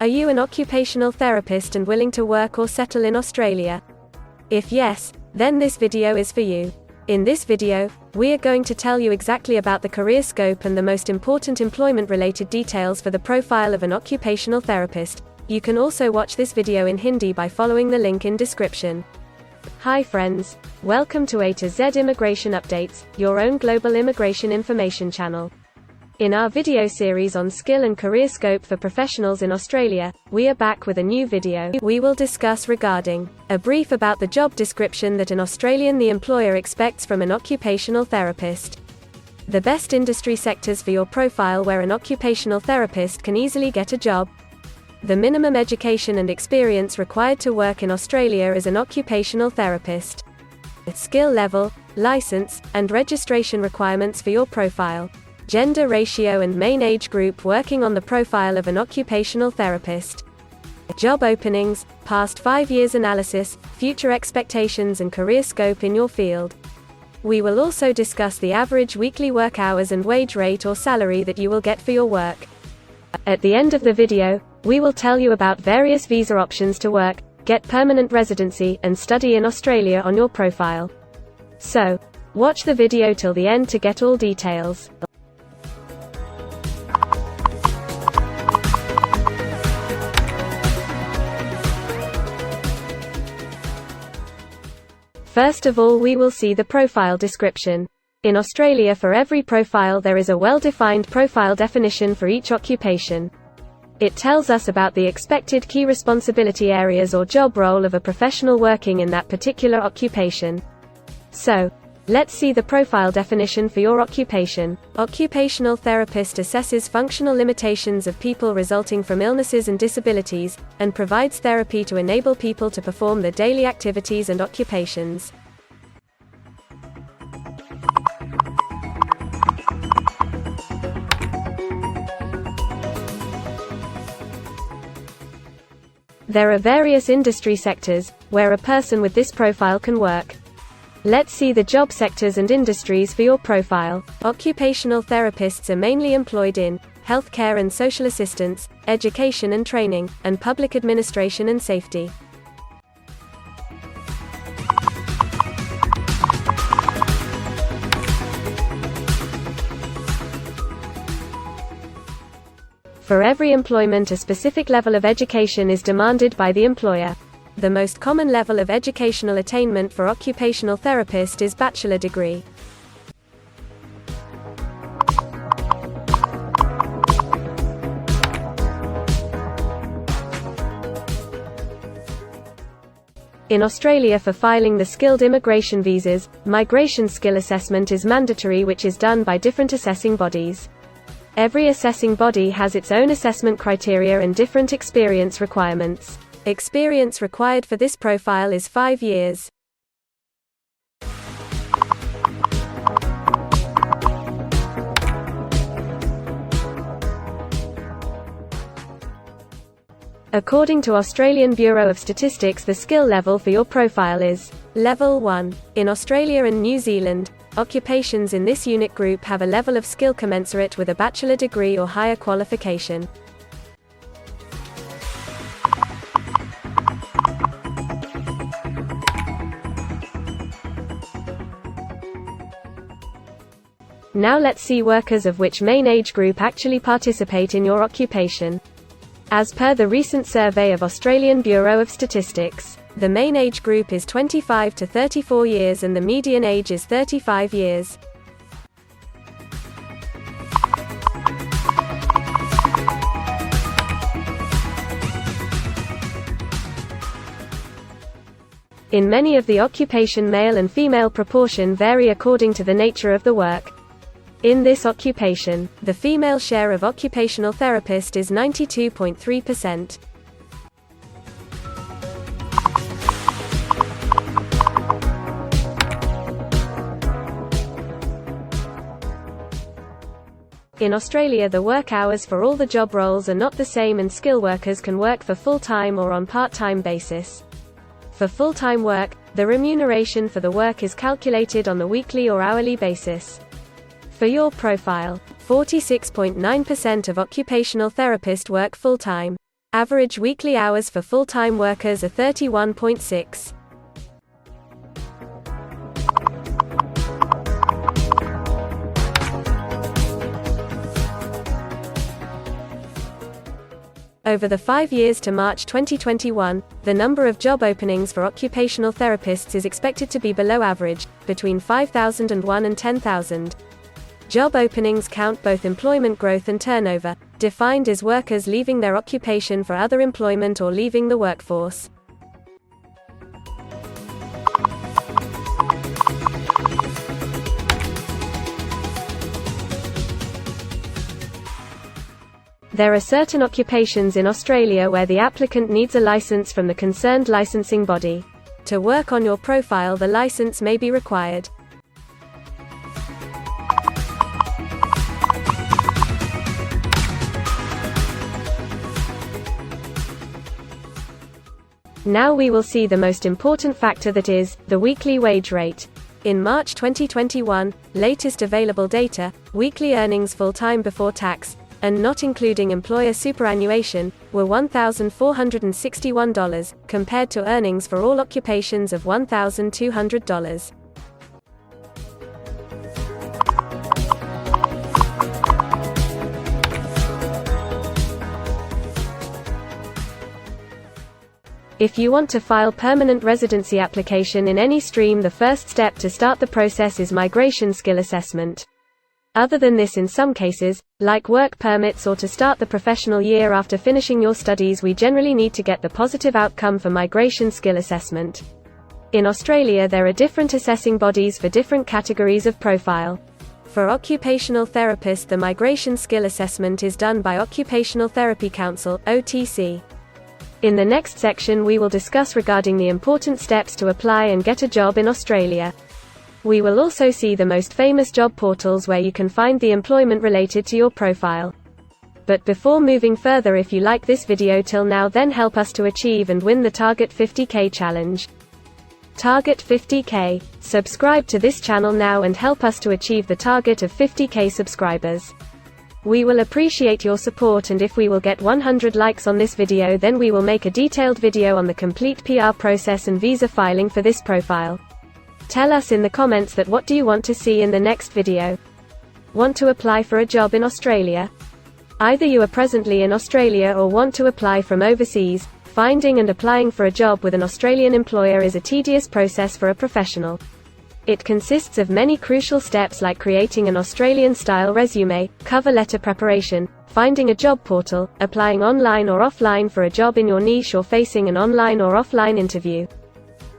Are you an occupational therapist and willing to work or settle in Australia? If yes, then this video is for you. In this video, we are going to tell you exactly about the career scope and the most important employment-related details for the profile of an occupational therapist. You can also watch this video in Hindi by following the link in description. Hi friends, welcome to A to Z Immigration Updates, your own global immigration information channel. In our video series on skill and career scope for professionals in Australia, we are back with a new video. We will discuss regarding a brief about the job description that an Australian the employer expects from an occupational therapist. The best industry sectors for your profile where an occupational therapist can easily get a job. The minimum education and experience required to work in Australia as an occupational therapist. Skill level, license, and registration requirements for your profile. Gender ratio and main age group working on the profile of an occupational therapist. Job openings, past 5 years analysis, future expectations and career scope in your field. We will also discuss the average weekly work hours and wage rate or salary that you will get for your work. At the end of the video, we will tell you about various visa options to work, get permanent residency, and study in Australia on your profile. So, watch the video till the end to get all details. First of all, we will see the profile description. In Australia, for every profile there is a well-defined profile definition for each occupation. It tells us about the expected key responsibility areas or job role of a professional working in that particular occupation. So, let's see the profile definition for your occupation. Occupational therapist assesses functional limitations of people resulting from illnesses and disabilities, and provides therapy to enable people to perform their daily activities and occupations. There are various industry sectors where a person with this profile can work. Let's see the job sectors and industries for your profile. Occupational therapists are mainly employed in healthcare and social assistance, education and training, and public administration and safety. For every employment, a specific level of education is demanded by the employer. The most common level of educational attainment for occupational therapist is bachelor degree. In Australia, for filing the skilled immigration visas, migration skill assessment is mandatory, which is done by different assessing bodies. Every assessing body has its own assessment criteria and different experience requirements. Experience required for this profile is 5 years. According to Australian Bureau of Statistics, the skill level for your profile is Level 1. In Australia and New Zealand, occupations in this unit group have a level of skill commensurate with a bachelor degree or higher qualification. Now let's see workers of which main age group actually participate in your occupation. As per the recent survey of Australian Bureau of Statistics, the main age group is 25 to 34 years and the median age is 35 years. In many of the occupation, male and female proportion vary according to the nature of the work. In this occupation, the female share of occupational therapist is 92.3%. In Australia, the work hours for all the job roles are not the same, and skill workers can work for full-time or on part-time basis. For full-time work, the remuneration for the work is calculated on the weekly or hourly basis. For your profile, 46.9% of occupational therapists work full-time. Average weekly hours for full-time workers are 31.6. Over the 5 years to March 2021, the number of job openings for occupational therapists is expected to be below average, between 5,001 and 10,000. Job openings count both employment growth and turnover, defined as workers leaving their occupation for other employment or leaving the workforce. There are certain occupations in Australia where the applicant needs a license from the concerned licensing body. To work on your profile, the license may be required. Now we will see the most important factor, that is, the weekly wage rate. In March 2021, latest available data, weekly earnings full-time before tax, and not including employer superannuation, were $1,461, compared to earnings for all occupations of $1,200. If you want to file permanent residency application in any stream, the first step to start the process is migration skill assessment. Other than this, in some cases, like work permits or to start the professional year after finishing your studies, we generally need to get the positive outcome for migration skill assessment. In Australia, there are different assessing bodies for different categories of profile. For occupational therapists, the migration skill assessment is done by Occupational Therapy Council, OTC. In the next section, we will discuss regarding the important steps to apply and get a job in Australia. We will also see the most famous job portals where you can find the employment related to your profile. But before moving further, if you like this video till now, then help us to achieve and win the Target 50K challenge. Target 50K. Subscribe to this channel now and help us to achieve the target of 50K subscribers. We will appreciate your support, and if we will get 100 likes on this video, then we will make a detailed video on the complete PR process and visa filing for this profile. Tell us in the comments that what do you want to see in the next video. Want to apply for a job in Australia? Either you are presently in Australia or want to apply from overseas. Finding and applying for a job with an Australian employer is a tedious process for a professional. It consists of many crucial steps like creating an Australian-style resume, cover letter preparation, finding a job portal, applying online or offline for a job in your niche, or facing an online or offline interview.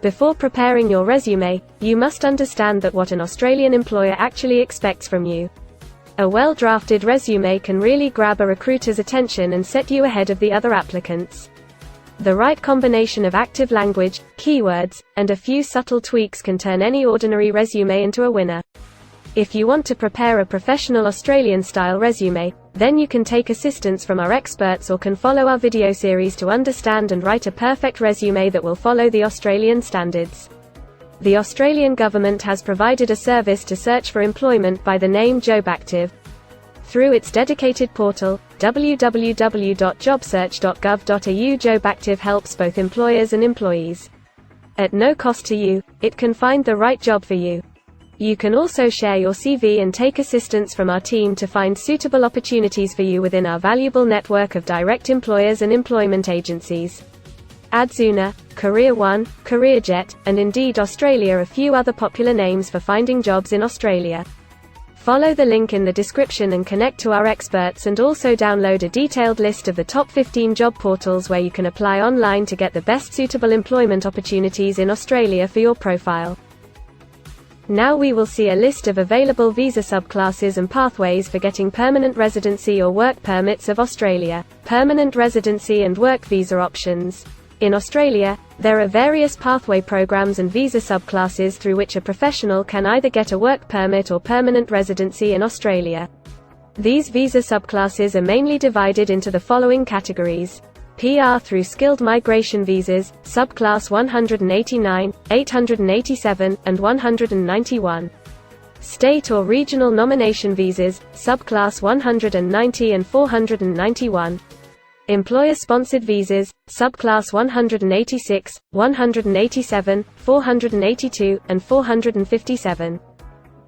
Before preparing your resume, you must understand that what an Australian employer actually expects from you. A well-drafted resume can really grab a recruiter's attention and set you ahead of the other applicants. The right combination of active language, keywords, and a few subtle tweaks can turn any ordinary resume into a winner. If you want to prepare a professional Australian-style resume, then you can take assistance from our experts or can follow our video series to understand and write a perfect resume that will follow the Australian standards. The Australian government has provided a service to search for employment by the name JobActive. Through its dedicated portal, www.jobsearch.gov.au, JobActive helps both employers and employees. At no cost to you, it can find the right job for you. You can also share your CV and take assistance from our team to find suitable opportunities for you within our valuable network of direct employers and employment agencies. Adzuna, Career One, CareerJet, and Indeed Australia are a few other popular names for finding jobs in Australia. Follow the link in the description and connect to our experts, and also download a detailed list of the top 15 job portals where you can apply online to get the best suitable employment opportunities in Australia for your profile. Now we will see a list of available visa subclasses and pathways for getting permanent residency or work permits of Australia. Permanent residency and work visa options. In Australia, there are various pathway programs and visa subclasses through which a professional can either get a work permit or permanent residency in Australia. These visa subclasses are mainly divided into the following categories: PR through skilled migration visas, subclass 189, 887, and 191. State or regional nomination visas, subclass 190 and 491. Employer-sponsored visas, subclass 186, 187, 482, and 457.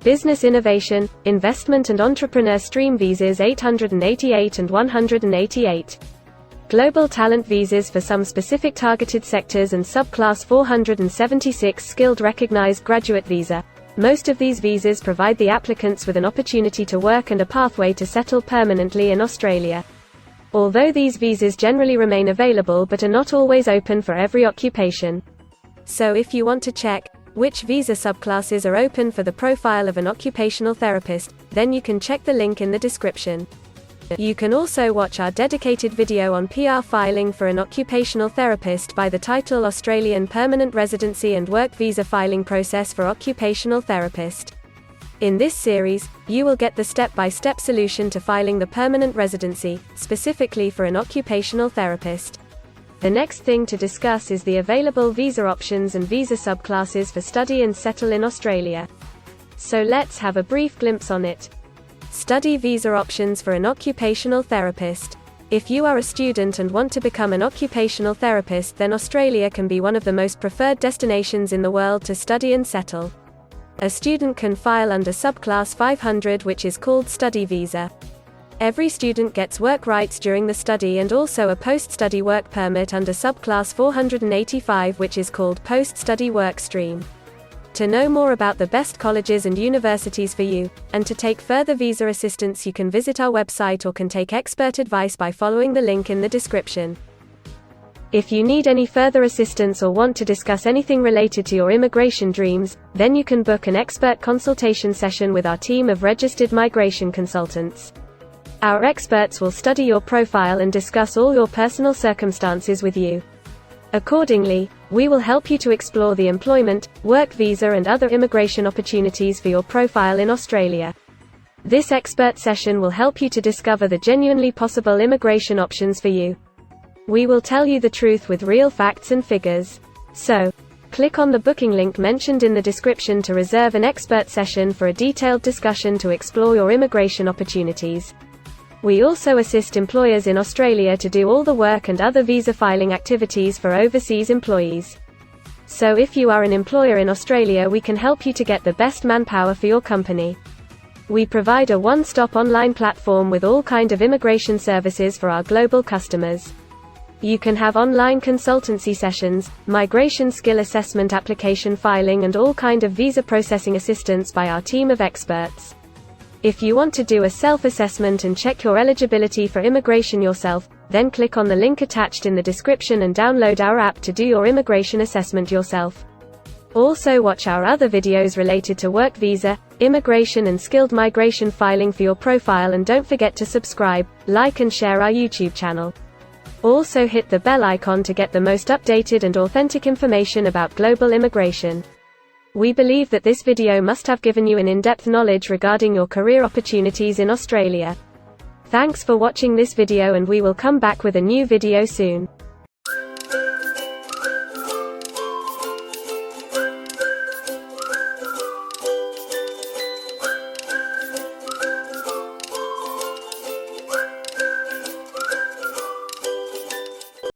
Business innovation, investment and entrepreneur stream visas 888 and 188. Global talent visas for some specific targeted sectors and subclass 476 skilled recognized graduate visa. Most of these visas provide the applicants with an opportunity to work and a pathway to settle permanently in Australia. Although these visas generally remain available but are not always open for every occupation. So if you want to check which visa subclasses are open for the profile of an occupational therapist, then you can check the link in the description. You can also watch our dedicated video on PR filing for an occupational therapist by the title Australian Permanent Residency and Work Visa Filing Process for Occupational Therapist. In this series, you will get the step-by-step solution to filing the permanent residency, specifically for an occupational therapist. The next thing to discuss is the available visa options and visa subclasses for study and settle in Australia. So let's have a brief glimpse on it. Study visa options for an occupational therapist. If you are a student and want to become an occupational therapist, then Australia can be one of the most preferred destinations in the world to study and settle. A student can file under subclass 500, which is called study visa. Every student gets work rights during the study and also a post-study work permit under subclass 485, which is called post-study work stream. To know more about the best colleges and universities for you, and to take further visa assistance, you can visit our website or can take expert advice by following the link in the description. If you need any further assistance or want to discuss anything related to your immigration dreams, then you can book an expert consultation session with our team of registered migration consultants. Our experts will study your profile and discuss all your personal circumstances with you. Accordingly, we will help you to explore the employment, work visa and other immigration opportunities for your profile in Australia. This expert session will help you to discover the genuinely possible immigration options for you. We will tell you the truth with real facts and figures. So, click on the booking link mentioned in the description to reserve an expert session for a detailed discussion to explore your immigration opportunities. We also assist employers in Australia to do all the work and other visa filing activities for overseas employees. So if you are an employer in Australia, we can help you to get the best manpower for your company. We provide a one-stop online platform with all kinds of immigration services for our global customers. You can have online consultancy sessions, migration skill assessment, application filing and all kind of visa processing assistance by our team of experts. If you want to do a self-assessment and check your eligibility for immigration yourself, then click on the link attached in the description and download our app to do your immigration assessment yourself. Also watch our other videos related to work visa, immigration and skilled migration filing for your profile, and don't forget to subscribe, like and share our YouTube channel. Also hit the bell icon to get the most updated and authentic information about global immigration. We believe that this video must have given you an in-depth knowledge regarding your career opportunities in Australia. Thanks for watching this video, and we will come back with a new video soon.